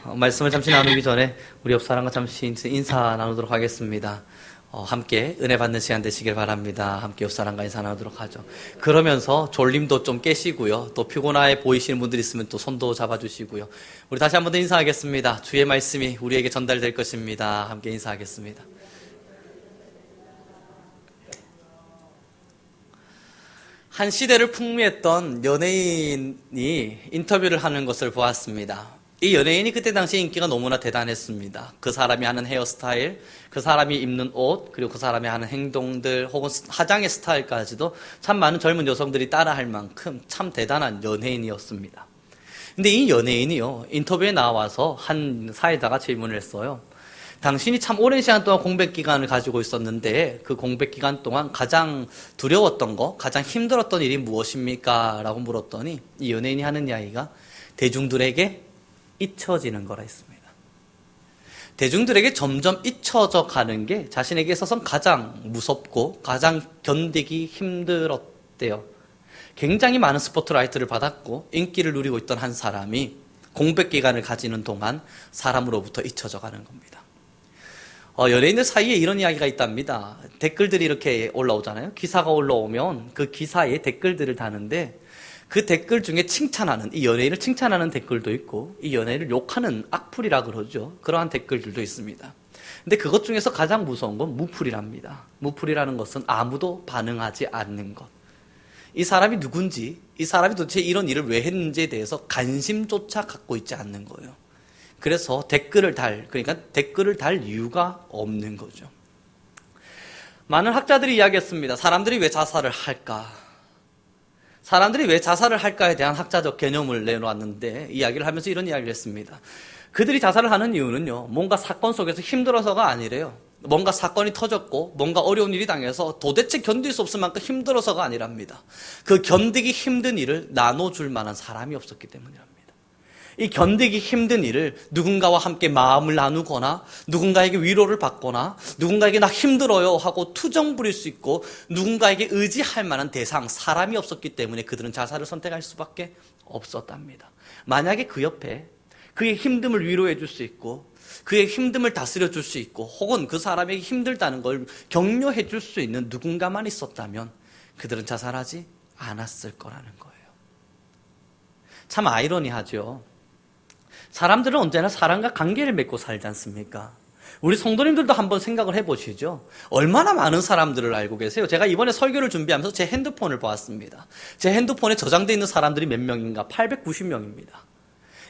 말씀을 잠시 나누기 전에 우리 옆 사람과 잠시 인사 나누도록 하겠습니다. 함께 은혜 받는 시간 되시길 바랍니다. 함께 옆 사람과 인사 나누도록 하죠. 그러면서 졸림도 좀 깨시고요. 또 피곤해 보이시는 분들 있으면 또 손도 잡아주시고요. 우리 다시 한 번 더 인사하겠습니다. 주의 말씀이 우리에게 전달될 것입니다. 함께 인사하겠습니다. 한 시대를 풍미했던 연예인이 인터뷰를 하는 것을 보았습니다. 이 연예인이 그때 당시 인기가 너무나 대단했습니다. 그 사람이 하는 헤어스타일, 그 사람이 입는 옷, 그리고 그 사람이 하는 행동들, 혹은 화장의 스타일까지도 참 많은 젊은 여성들이 따라할 만큼 참 대단한 연예인이었습니다. 근데 이 연예인이요, 인터뷰에 나와서 한 사회자가 질문을 했어요. 당신이 참 오랜 시간 동안 공백 기간을 가지고 있었는데 그 공백 기간 동안 가장 두려웠던 거, 가장 힘들었던 일이 무엇입니까? 라고 물었더니 이 연예인이 하는 이야기가 대중들에게 잊혀지는 거라 했습니다. 대중들에게 점점 잊혀져 가는 게 자신에게 있어서는 가장 무섭고 가장 견디기 힘들었대요. 굉장히 많은 스포트라이트를 받았고 인기를 누리고 있던 한 사람이 공백 기간을 가지는 동안 사람으로부터 잊혀져 가는 겁니다. 연예인들 사이에 이런 이야기가 있답니다. 댓글들이 이렇게 올라오잖아요. 기사가 올라오면 그 기사에 댓글들을 다는데 그 댓글 중에 칭찬하는, 이 연예인을 칭찬하는 댓글도 있고 이 연예인을 욕하는 악플이라 그러죠. 그러한 댓글들도 있습니다. 근데 그것 중에서 가장 무서운 건 무플이랍니다. 무플이라는 것은 아무도 반응하지 않는 것. 이 사람이 누군지, 이 사람이 도대체 이런 일을 왜 했는지에 대해서 관심조차 갖고 있지 않는 거예요. 그래서 그러니까 댓글을 달 이유가 없는 거죠. 많은 학자들이 이야기했습니다. 사람들이 왜 자살을 할까? 사람들이 왜 자살을 할까에 대한 학자적 개념을 내놓았는데 이야기를 하면서 이런 이야기를 했습니다. 그들이 자살을 하는 이유는요, 뭔가 사건 속에서 힘들어서가 아니래요. 뭔가 사건이 터졌고 뭔가 어려운 일이 당해서 도대체 견딜 수 없을 만큼 힘들어서가 아니랍니다. 그 견디기 힘든 일을 나눠줄 만한 사람이 없었기 때문이랍니다. 이 견디기 힘든 일을 누군가와 함께 마음을 나누거나 누군가에게 위로를 받거나 누군가에게 나 힘들어요 하고 투정 부릴 수 있고 누군가에게 의지할 만한 대상, 사람이 없었기 때문에 그들은 자살을 선택할 수밖에 없었답니다. 만약에 그 옆에 그의 힘듦을 위로해 줄 수 있고 그의 힘듦을 다스려 줄 수 있고 혹은 그 사람에게 힘들다는 걸 격려해 줄 수 있는 누군가만 있었다면 그들은 자살하지 않았을 거라는 거예요. 참 아이러니하죠. 사람들은 언제나 사람과 관계를 맺고 살지 않습니까? 우리 성도님들도 한번 생각을 해보시죠. 얼마나 많은 사람들을 알고 계세요? 제가 이번에 설교를 준비하면서 제 핸드폰을 보았습니다. 제 핸드폰에 저장되어 있는 사람들이 몇 명인가? 890명입니다.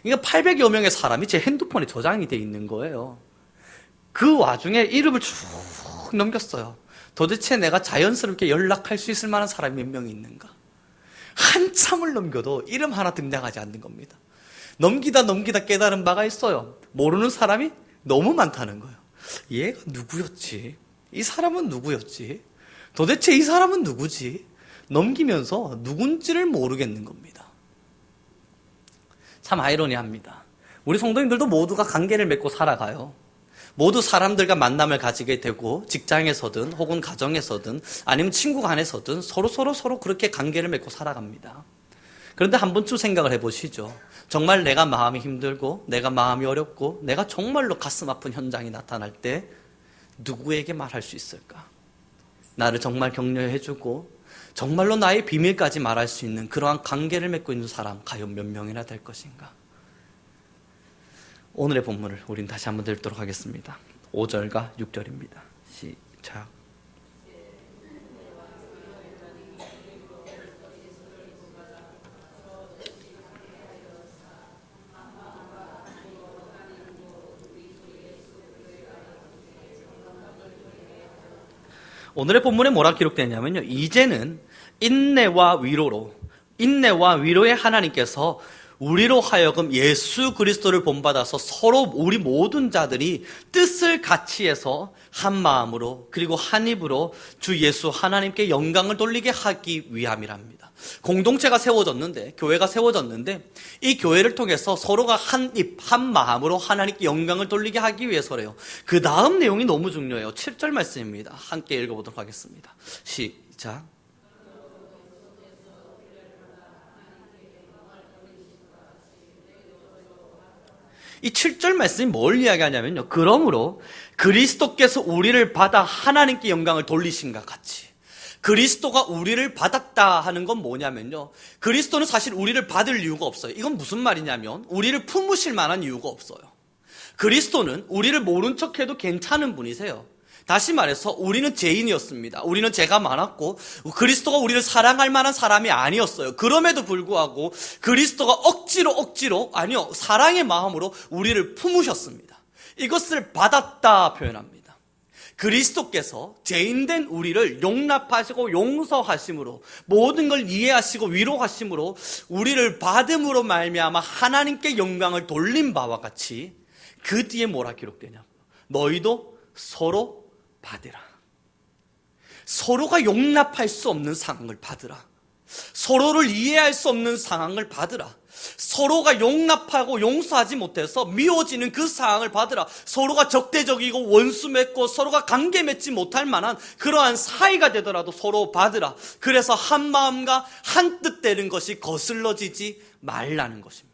그러니까 800여 명의 사람이 제 핸드폰에 저장이 되어 있는 거예요. 그 와중에 이름을 쭉 넘겼어요. 도대체 내가 자연스럽게 연락할 수 있을 만한 사람이 몇 명이 있는가? 한참을 넘겨도 이름 하나 등장하지 않는 겁니다. 넘기다 깨달은 바가 있어요. 모르는 사람이 너무 많다는 거예요. 얘가 누구였지? 이 사람은 누구였지? 도대체 이 사람은 누구지? 넘기면서 누군지를 모르겠는 겁니다. 참 아이러니합니다. 우리 성도님들도 모두가 관계를 맺고 살아가요. 모두 사람들과 만남을 가지게 되고 직장에서든 혹은 가정에서든 아니면 친구 간에서든 서로 그렇게 관계를 맺고 살아갑니다. 그런데 한 번쯤 생각을 해보시죠. 정말 내가 마음이 힘들고 내가 마음이 어렵고 내가 정말로 가슴 아픈 현장이 나타날 때 누구에게 말할 수 있을까? 나를 정말 격려해주고 정말로 나의 비밀까지 말할 수 있는 그러한 관계를 맺고 있는 사람 과연 몇 명이나 될 것인가? 오늘의 본문을 우린 다시 한번 읽도록 하겠습니다. 5절과 6절입니다. 시작. 오늘의 본문에 뭐라 기록되냐면요, 이제는 인내와 위로의 하나님께서 우리로 하여금 예수 그리스도를 본받아서 서로 우리 모든 자들이 뜻을 같이 해서 한 마음으로 그리고 한 입으로 주 예수 하나님께 영광을 돌리게 하기 위함이랍니다. 공동체가 세워졌는데, 교회가 세워졌는데 이 교회를 통해서 서로가 한 입, 한 마음으로 하나님께 영광을 돌리게 하기 위해서래요. 그 다음 내용이 너무 중요해요. 7절 말씀입니다. 함께 읽어보도록 하겠습니다. 시작. 이 7절 말씀이 뭘 이야기하냐면요. 그러므로 그리스도께서 우리를 받아 하나님께 영광을 돌리신과 같이 그리스도가 우리를 받았다 하는 건 뭐냐면요. 그리스도는 사실 우리를 받을 이유가 없어요. 이건 무슨 말이냐면 우리를 품으실 만한 이유가 없어요. 그리스도는 우리를 모른 척해도 괜찮은 분이세요. 다시 말해서 우리는 죄인이었습니다. 우리는 죄가 많았고 그리스도가 우리를 사랑할 만한 사람이 아니었어요. 그럼에도 불구하고 그리스도가 억지로 아니요 사랑의 마음으로 우리를 품으셨습니다. 이것을 받았다 표현합니다. 그리스도께서 죄인된 우리를 용납하시고 용서하심으로 모든 걸 이해하시고 위로하심으로 우리를 받음으로 말미암아 하나님께 영광을 돌린 바와 같이 그 뒤에 뭐라 기록되냐고요. 너희도 서로 받으라. 서로가 용납할 수 없는 상황을 받으라. 서로를 이해할 수 없는 상황을 받으라. 서로가 용납하고 용서하지 못해서 미워지는 그 상황을 받으라. 서로가 적대적이고 원수 맺고 서로가 관계 맺지 못할 만한 그러한 사이가 되더라도 서로 받으라. 그래서 한 마음과 한 뜻 되는 것이 거슬러지지 말라는 것입니다.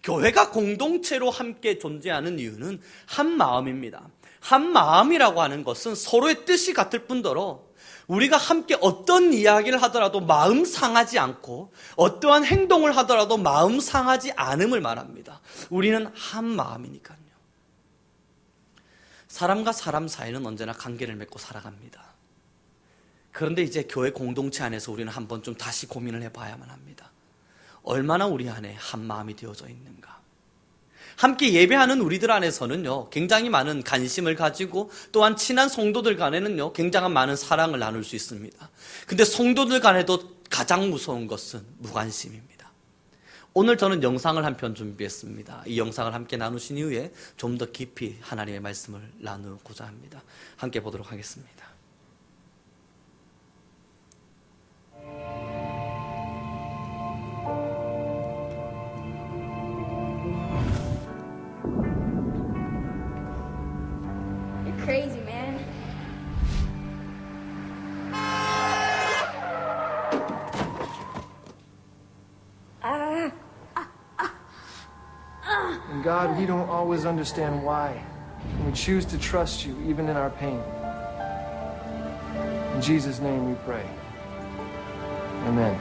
교회가 공동체로 함께 존재하는 이유는 한 마음입니다. 한 마음이라고 하는 것은 서로의 뜻이 같을 뿐더러 우리가 함께 어떤 이야기를 하더라도 마음 상하지 않고 어떠한 행동을 하더라도 마음 상하지 않음을 말합니다. 우리는 한 마음이니까요. 사람과 사람 사이는 언제나 관계를 맺고 살아갑니다. 그런데 이제 교회 공동체 안에서 우리는 한번 좀 다시 고민을 해봐야만 합니다. 얼마나 우리 안에 한 마음이 되어져 있는가. 함께 예배하는 우리들 안에서는요, 굉장히 많은 관심을 가지고 또한 친한 성도들 간에는요, 굉장한 많은 사랑을 나눌 수 있습니다. 근데 성도들 간에도 가장 무서운 것은 무관심입니다. 오늘 저는 영상을 한 편 준비했습니다. 이 영상을 함께 나누신 이후에 좀 더 깊이 하나님의 말씀을 나누고자 합니다. 함께 보도록 하겠습니다. Crazy, man. And God, we don't always understand why. And we choose to trust you even in our pain. In Jesus' name we pray. Amen.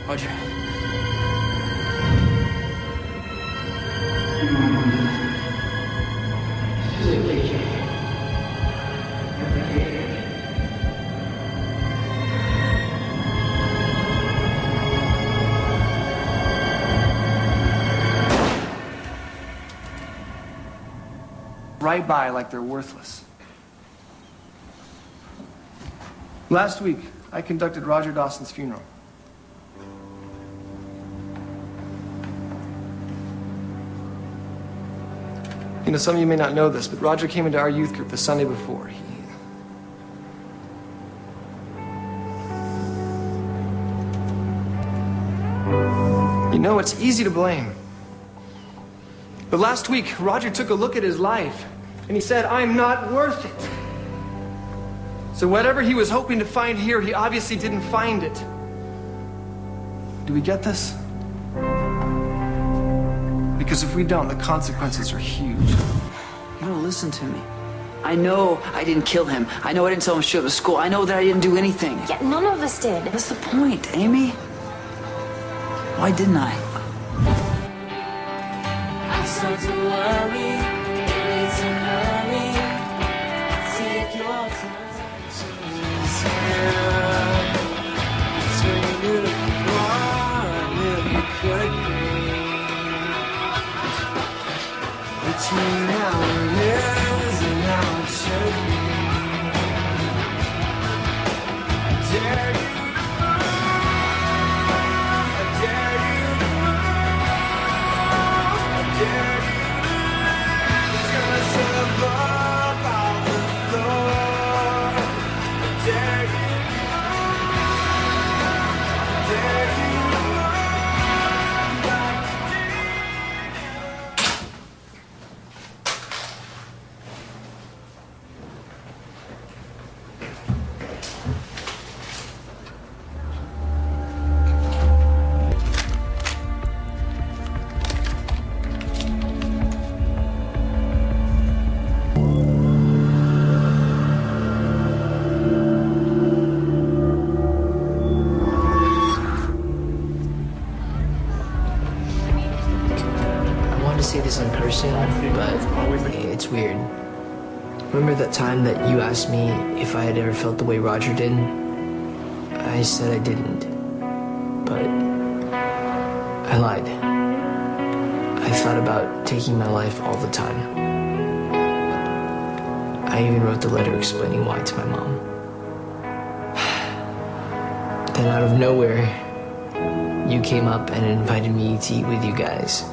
Roger. Right by like they're worthless. Last week, I conducted Roger Dawson's funeral. You know, some of you may not know this, but Roger came into our youth group the Sunday before. You know, it's easy to blame. But last week, Roger took a look at his life, and he said, I'm not worth it. So whatever he was hoping to find here, he obviously didn't find it. Do we get this? Because if we don't, the consequences are huge. You don't listen to me. I know I didn't kill him. I know I didn't tell him to show up to school. I know that I didn't do anything. Yeah, none of us did. What's the point, Amy? Why didn't I? not to worry, it's a hurry. Take your time to listen. Between one if you could be. Between how it is and how it should be. I dare you to move. I dare you to move. I dare you to live just above all the floor. I dare you to move. I dare you to move like you did. I wanted to say this in person, but it's weird. Remember that time that you asked me if I had ever felt the way Roger did? I said I didn't, but I lied. I thought about taking my life all the time. I even wrote the letter explaining why to my mom. Then out of nowhere, you came up and invited me to eat with you guys.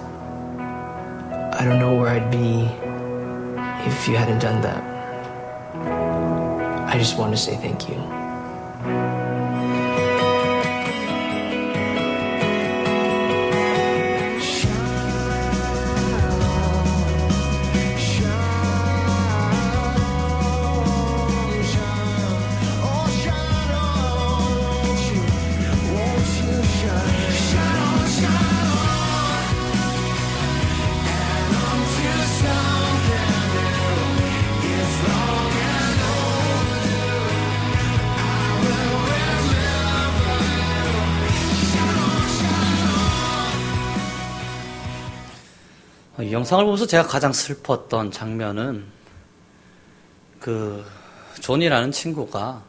I don't know where I'd be if you hadn't done that. I just want to say thank you. 이 영상을 보면서 제가 가장 슬펐던 장면은 존이라는 친구가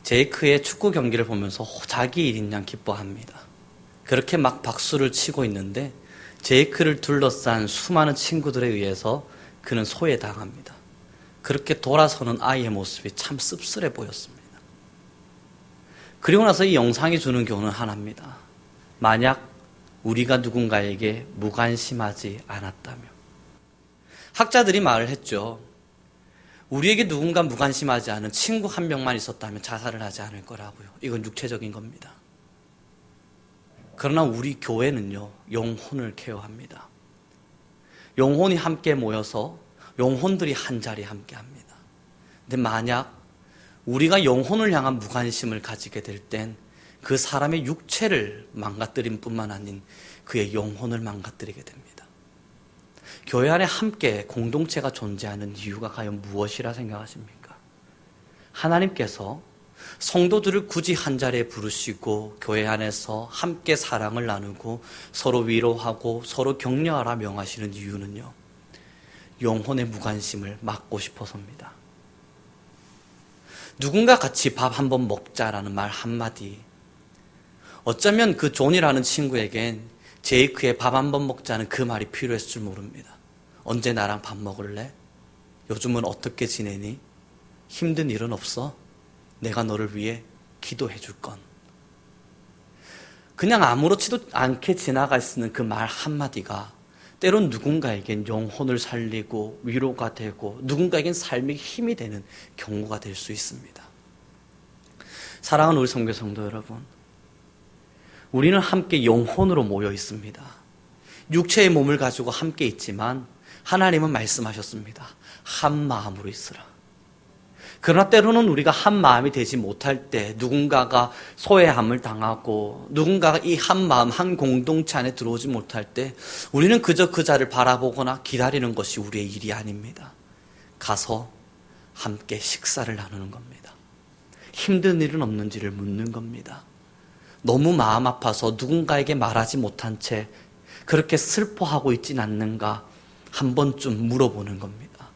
제이크의 축구 경기를 보면서 자기 일인 양 기뻐합니다. 그렇게 막 박수를 치고 있는데 제이크를 둘러싼 수많은 친구들에 의해서 그는 소외당합니다. 그렇게 돌아서는 아이의 모습이 참 씁쓸해 보였습니다. 그리고 나서 이 영상이 주는 교훈은 하나입니다. 만약 우리가 누군가에게 무관심하지 않았다면. 학자들이 말을 했죠. 우리에게 누군가 무관심하지 않은 친구 한 명만 있었다면 자살을 하지 않을 거라고요. 이건 육체적인 겁니다. 그러나 우리 교회는요, 영혼을 케어합니다. 영혼이 함께 모여서 영혼들이 한 자리에 함께 합니다. 근데 만약 우리가 영혼을 향한 무관심을 가지게 될 땐 그 사람의 육체를 망가뜨린 뿐만 아닌 그의 영혼을 망가뜨리게 됩니다. 교회 안에 함께 공동체가 존재하는 이유가 과연 무엇이라 생각하십니까? 하나님께서 성도들을 굳이 한 자리에 부르시고 교회 안에서 함께 사랑을 나누고 서로 위로하고 서로 격려하라 명하시는 이유는요, 영혼의 무관심을 막고 싶어서입니다. 누군가 같이 밥 한번 먹자라는 말 한마디, 어쩌면 그 존이라는 친구에겐 제이크의 밥 한번 먹자는 그 말이 필요했을 줄 모릅니다. 언제 나랑 밥 먹을래? 요즘은 어떻게 지내니? 힘든 일은 없어? 내가 너를 위해 기도해 줄 건. 그냥 아무렇지도 않게 지나갈 수 있는 그 말 한마디가 때론 누군가에겐 영혼을 살리고 위로가 되고 누군가에겐 삶의 힘이 되는 경우가 될 수 있습니다. 사랑하는 우리 선교 성도 여러분, 우리는 함께 영혼으로 모여 있습니다. 육체의 몸을 가지고 함께 있지만 하나님은 말씀하셨습니다. 한 마음으로 있으라. 그러나 때로는 우리가 한 마음이 되지 못할 때, 누군가가 소외함을 당하고 누군가가 이 한 마음, 한 공동체 안에 들어오지 못할 때 우리는 그저 그 자를 바라보거나 기다리는 것이 우리의 일이 아닙니다. 가서 함께 식사를 나누는 겁니다. 힘든 일은 없는지를 묻는 겁니다. 너무 마음 아파서 누군가에게 말하지 못한 채 그렇게 슬퍼하고 있진 않는가 한 번쯤 물어보는 겁니다.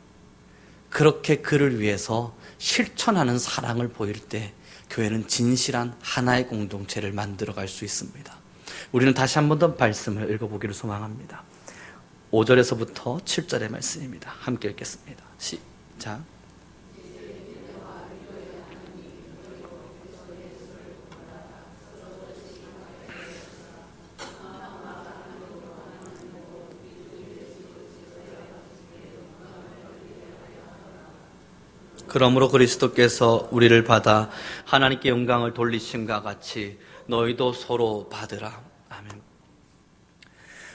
그렇게 그를 위해서 실천하는 사랑을 보일 때 교회는 진실한 하나의 공동체를 만들어갈 수 있습니다. 우리는 다시 한 번 더 말씀을 읽어보기를 소망합니다. 5절에서부터 7절의 말씀입니다. 함께 읽겠습니다. 시작. 그러므로 그리스도께서 우리를 받아 하나님께 영광을 돌리심과 같이 너희도 서로 받으라. 아멘.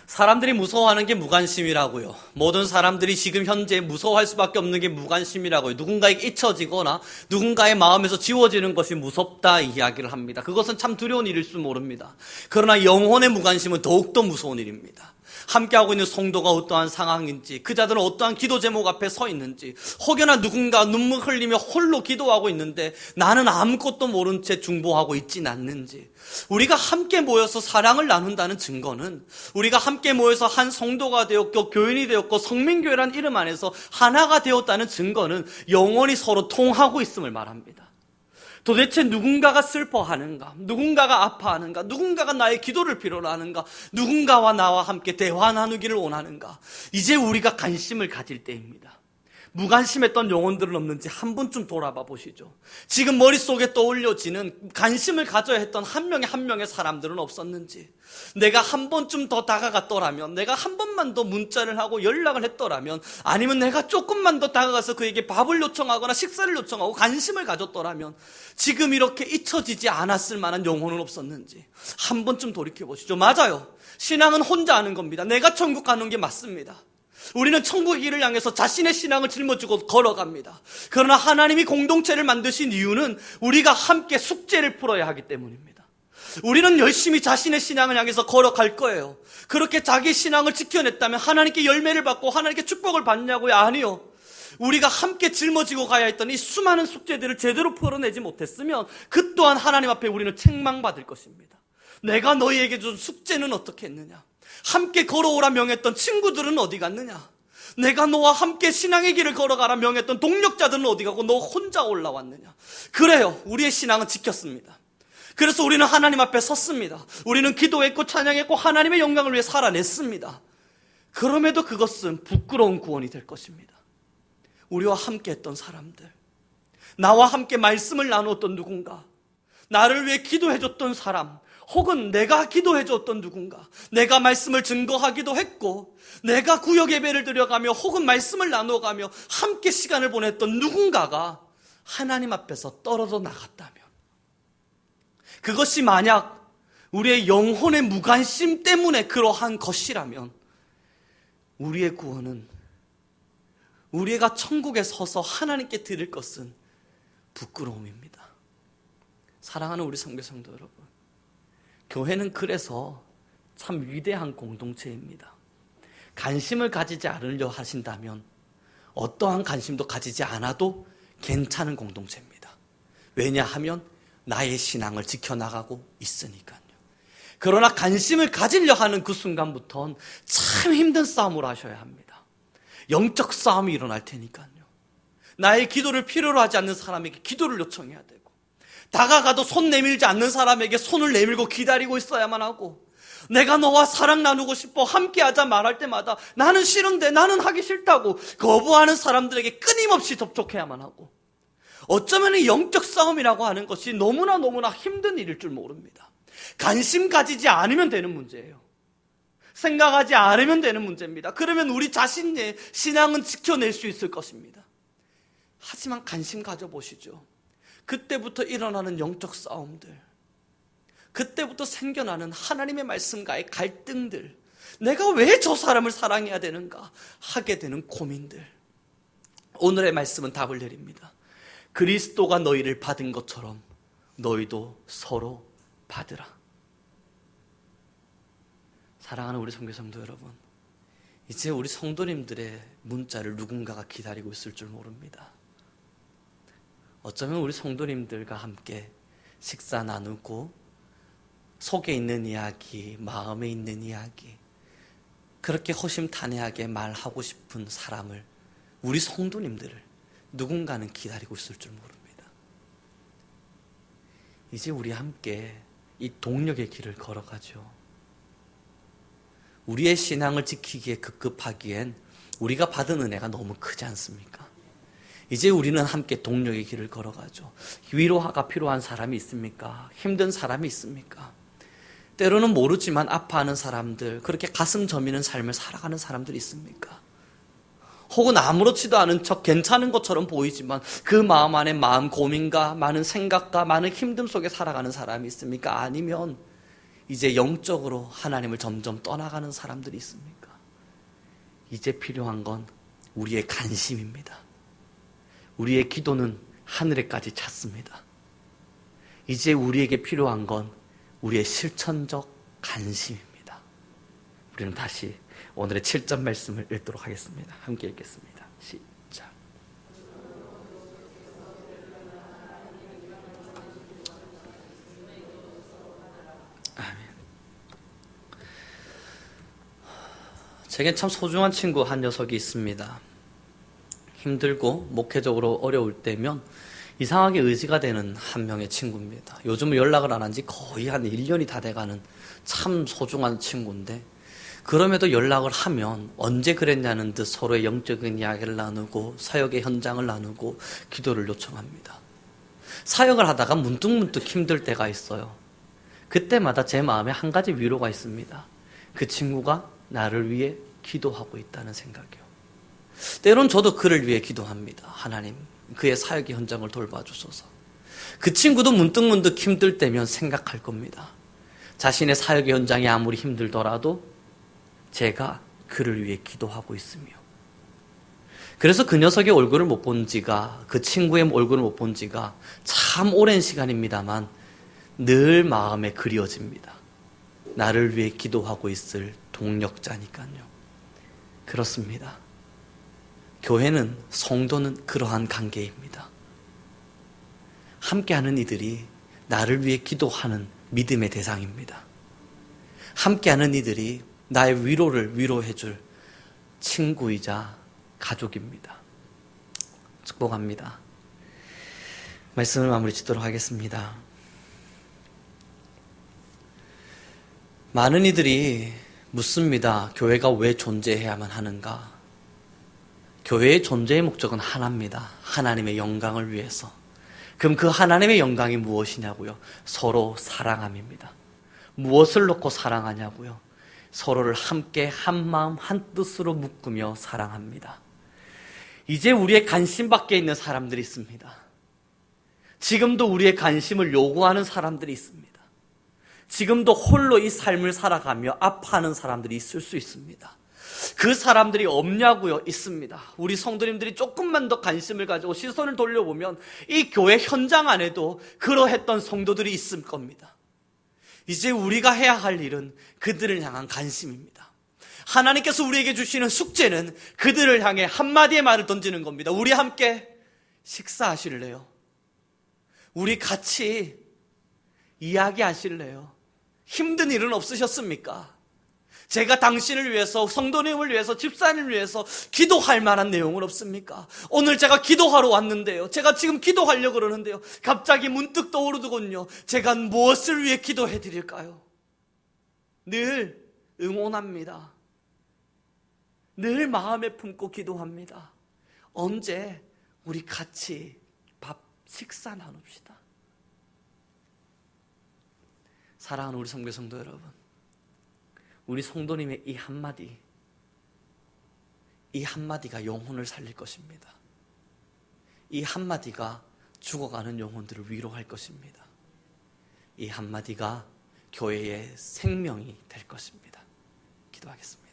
사람들이 무서워하는 게 무관심이라고요. 모든 사람들이 지금 현재 무서워할 수밖에 없는 게 무관심이라고요. 누군가에게 잊혀지거나 누군가의 마음에서 지워지는 것이 무섭다 이야기를 합니다. 그것은 참 두려운 일일 수 모릅니다. 그러나 영혼의 무관심은 더욱더 무서운 일입니다. 함께하고 있는 성도가 어떠한 상황인지, 그 자들은 어떠한 기도 제목 앞에 서 있는지, 혹여나 누군가 눈물 흘리며 홀로 기도하고 있는데 나는 아무것도 모른 채 중보하고 있진 않는지, 우리가 함께 모여서 사랑을 나눈다는 증거는, 우리가 함께 모여서 한 성도가 되었고 교인이 되었고 성민교회란 이름 안에서 하나가 되었다는 증거는 영원히 서로 통하고 있음을 말합니다. 도대체 누군가가 슬퍼하는가? 누군가가 아파하는가? 누군가가 나의 기도를 필요로 하는가? 누군가와 나와 함께 대화 나누기를 원하는가? 이제 우리가 관심을 가질 때입니다. 무관심했던 영혼들은 없는지 한 번쯤 돌아봐 보시죠. 지금 머릿속에 떠올려지는 관심을 가져야 했던 한 명의 사람들은 없었는지, 내가 한 번쯤 더 다가갔더라면, 내가 한 번만 더 문자를 하고 연락을 했더라면, 아니면 내가 조금만 더 다가가서 그에게 밥을 요청하거나 식사를 요청하고 관심을 가졌더라면 지금 이렇게 잊혀지지 않았을 만한 영혼은 없었는지 한 번쯤 돌이켜 보시죠. 맞아요. 신앙은 혼자 하는 겁니다. 내가 천국 가는 게 맞습니다. 우리는 천국의 길을 향해서 자신의 신앙을 짊어지고 걸어갑니다. 그러나 하나님이 공동체를 만드신 이유는 우리가 함께 숙제를 풀어야 하기 때문입니다. 우리는 열심히 자신의 신앙을 향해서 걸어갈 거예요. 그렇게 자기 신앙을 지켜냈다면 하나님께 열매를 받고 하나님께 축복을 받냐고요? 아니요. 우리가 함께 짊어지고 가야 했던 이 수많은 숙제들을 제대로 풀어내지 못했으면 그 또한 하나님 앞에 우리는 책망받을 것입니다. 내가 너희에게 준 숙제는 어떻게 했느냐? 함께 걸어오라 명했던 친구들은 어디 갔느냐? 내가 너와 함께 신앙의 길을 걸어가라 명했던 동력자들은 어디 가고 너 혼자 올라왔느냐? 그래요. 우리의 신앙은 지켰습니다. 그래서 우리는 하나님 앞에 섰습니다. 우리는 기도했고 찬양했고 하나님의 영광을 위해 살아냈습니다. 그럼에도 그것은 부끄러운 구원이 될 것입니다. 우리와 함께 했던 사람들, 나와 함께 말씀을 나누었던 누군가, 나를 위해 기도해줬던 사람, 혹은 내가 기도해줬던 누군가, 내가 말씀을 증거하기도 했고 내가 구역 예배를 드려가며 혹은 말씀을 나눠가며 함께 시간을 보냈던 누군가가 하나님 앞에서 떨어져 나갔다면, 그것이 만약 우리의 영혼의 무관심 때문에 그러한 것이라면 우리의 구원은, 우리가 천국에 서서 하나님께 드릴 것은 부끄러움입니다. 사랑하는 우리 선교성도 여러분, 교회는 그래서 참 위대한 공동체입니다. 관심을 가지지 않으려 하신다면 어떠한 관심도 가지지 않아도 괜찮은 공동체입니다. 왜냐하면 나의 신앙을 지켜나가고 있으니까요. 그러나 관심을 가지려 하는 그 순간부터는 참 힘든 싸움을 하셔야 합니다. 영적 싸움이 일어날 테니까요. 나의 기도를 필요로 하지 않는 사람에게 기도를 요청해야 되고, 다가가도 손 내밀지 않는 사람에게 손을 내밀고 기다리고 있어야만 하고, 내가 너와 사랑 나누고 싶어 함께하자 말할 때마다 나는 싫은데, 나는 하기 싫다고 거부하는 사람들에게 끊임없이 접촉해야만 하고, 어쩌면 이 영적 싸움이라고 하는 것이 너무나 힘든 일일 줄 모릅니다. 관심 가지지 않으면 되는 문제예요. 생각하지 않으면 되는 문제입니다. 그러면 우리 자신의 신앙은 지켜낼 수 있을 것입니다. 하지만 관심 가져보시죠. 그때부터 일어나는 영적 싸움들, 그때부터 생겨나는 하나님의 말씀과의 갈등들, 내가 왜 저 사람을 사랑해야 되는가 하게 되는 고민들, 오늘의 말씀은 답을 내립니다. 그리스도가 너희를 받은 것처럼 너희도 서로 받으라. 사랑하는 우리 선교성도 여러분, 이제 우리 성도님들의 문자를 누군가가 기다리고 있을 줄 모릅니다. 어쩌면 우리 성도님들과 함께 식사 나누고 속에 있는 이야기, 마음에 있는 이야기, 그렇게 허심탄회하게 말하고 싶은 사람을, 우리 성도님들을 누군가는 기다리고 있을 줄 모릅니다. 이제 우리 함께 이 동력의 길을 걸어가죠. 우리의 신앙을 지키기에 급급하기엔 우리가 받은 은혜가 너무 크지 않습니까? 이제 우리는 함께 동력의 길을 걸어가죠. 위로가 필요한 사람이 있습니까? 힘든 사람이 있습니까? 때로는 모르지만 아파하는 사람들, 그렇게 가슴 저미는 삶을 살아가는 사람들이 있습니까? 혹은 아무렇지도 않은 척 괜찮은 것처럼 보이지만 그 마음 안에 마음 고민과 많은 생각과 많은 힘듦 속에 살아가는 사람이 있습니까? 아니면 이제 영적으로 하나님을 점점 떠나가는 사람들이 있습니까? 이제 필요한 건 우리의 관심입니다. 우리의 기도는 하늘에까지 찼습니다. 이제 우리에게 필요한 건 우리의 실천적 관심입니다. 우리는 다시 오늘의 7절 말씀을 읽도록 하겠습니다. 함께 읽겠습니다. 시작. 아멘. 제겐 참 소중한 친구 한 녀석이 있습니다. 힘들고 목회적으로 어려울 때면 이상하게 의지가 되는 한 명의 친구입니다. 요즘 연락을 안 한 지 거의 한 1년이 다 돼가는 참 소중한 친구인데, 그럼에도 연락을 하면 언제 그랬냐는 듯 서로의 영적인 이야기를 나누고 사역의 현장을 나누고 기도를 요청합니다. 사역을 하다가 문득문득 힘들 때가 있어요. 그때마다 제 마음에 한 가지 위로가 있습니다. 그 친구가 나를 위해 기도하고 있다는 생각이요. 때론 저도 그를 위해 기도합니다. 하나님, 그의 사역의 현장을 돌봐주소서. 그 친구도 문득문득 힘들 때면 생각할 겁니다. 자신의 사역의 현장이 아무리 힘들더라도 제가 그를 위해 기도하고 있으며, 그래서 그 녀석의 얼굴을 못 본 지가, 그 친구의 얼굴을 못 본 지가 참 오랜 시간입니다만 늘 마음에 그리워집니다. 나를 위해 기도하고 있을 동력자니까요. 그렇습니다. 교회는, 성도는 그러한 관계입니다. 함께하는 이들이 나를 위해 기도하는 믿음의 대상입니다. 함께하는 이들이 나의 위로를 위로해줄 친구이자 가족입니다. 축복합니다. 말씀을 마무리 짓도록 하겠습니다. 많은 이들이 묻습니다. 교회가 왜 존재해야만 하는가? 교회의 존재의 목적은 하나입니다. 하나님의 영광을 위해서. 그럼 그 하나님의 영광이 무엇이냐고요? 서로 사랑함입니다. 무엇을 놓고 사랑하냐고요? 서로를 함께 한 마음 한 뜻으로 묶으며 사랑합니다. 이제 우리의 관심 밖에 있는 사람들이 있습니다. 지금도 우리의 관심을 요구하는 사람들이 있습니다. 지금도 홀로 이 삶을 살아가며 아파하는 사람들이 있을 수 있습니다. 그 사람들이 없냐고요? 있습니다. 우리 성도님들이 조금만 더 관심을 가지고 시선을 돌려보면 이 교회 현장 안에도 그러했던 성도들이 있을 겁니다. 이제 우리가 해야 할 일은 그들을 향한 관심입니다. 하나님께서 우리에게 주시는 숙제는 그들을 향해 한마디의 말을 던지는 겁니다. 우리 함께 식사하실래요? 우리 같이 이야기하실래요? 힘든 일은 없으셨습니까? 제가 당신을 위해서, 성도님을 위해서, 집사님을 위해서 기도할 만한 내용은 없습니까? 오늘 제가 기도하러 왔는데요. 제가 지금 기도하려고 그러는데요. 갑자기 문득 떠오르더군요. 제가 무엇을 위해 기도해 드릴까요? 늘 응원합니다. 늘 마음에 품고 기도합니다. 언제 우리 같이 식사 나눕시다. 사랑하는 우리 성교 성도 여러분, 우리 성도님의 이 한마디가 영혼을 살릴 것입니다. 이 한마디가 죽어가는 영혼들을 위로할 것입니다. 이 한마디가 교회의 생명이 될 것입니다. 기도하겠습니다.